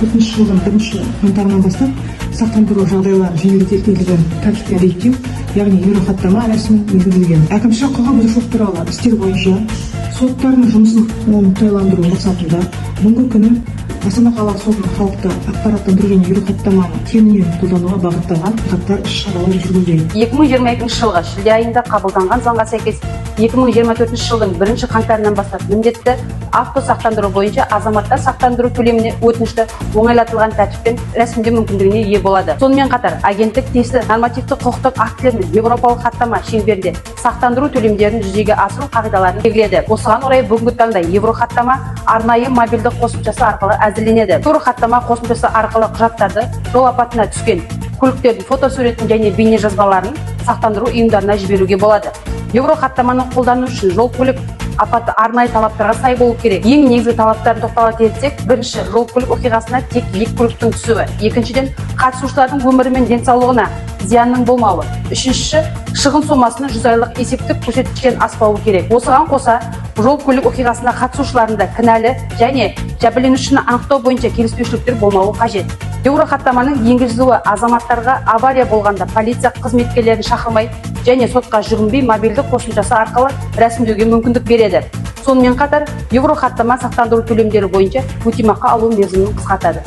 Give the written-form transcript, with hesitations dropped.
2004 жылдың 1-қаңтарынан бастап сақтандыру жағдайларын жеңілдетілген тәртіппен реттеу, яғни еурохаттама рәсімі енгізілген. Әкімшілік құқық бұзушылық туралы істер бойынша соттардың жұмысын оңтайландыру мақсатында бүгінгі күні Астана қалалық сотының халықты ақпараттандыру және еурохаттаманы кеңінен қолдануға бағытталған бірқатар іс-шаралар жүргізген. 2022 жылғы шілде айында қабылданған заңға сәйкес 2024 жылдың 1-қаңтарынан бастап міндетті автосақтандыру бойынша азаматтар сақтандыру төлеміне өтінішті оңайлатылған тәртіппен рәсімдеу мүмкіндігіне ие болады. Сонымен қатар агенттік тиісті нормативті құқықтық актілер мен еуропалық хаттама шеңберінде сақтандыру төлемдерін жүзеге асыру қағидаларын белгіледі. Осыған орай бүгінгі таңда еурохаттама арнайы мобильді қосымшасы арқылы әзірленеді. Еурохаттама қосымшасы арқылы құжаттарды жол апатына түскен көліктердің фотосуретін және бейне жазбаларын сақтандыру ұйымдарына жіберуге болады. Еурохаттаманы қолдану үшін жол көлік апаты арнайы талаптарға сай болу керек. Ең негізгі талаптарын тоқтала кетсек, бірінші, жол көлік оқиғасына тек екі көліктің түсуі. Екіншіден, қатысушылардың өмірі мен денсаулығына зиянның болмауы. Үшінші, шығын сомасының 100 айлық есептік көрсеткіштен аспауы керек. Осыған қоса, жол көлік оқиғасына қатысушыларында кінәлі және жәбірленушіні анықтау бойынша келіспеушіліктер болмауы қажет. Еурохаттаманың енгізілуі азаматтарға авария болғанда полиция қызметкерлерін шақырмай және сотқа жүгінбей мобильді қосымшасы арқылы рәсімдеуге мүмкіндік береді. Сонымен қатар, еурохаттама сақтандыру төлемдері бойынша өтемақы алу мерзімін қысқартады.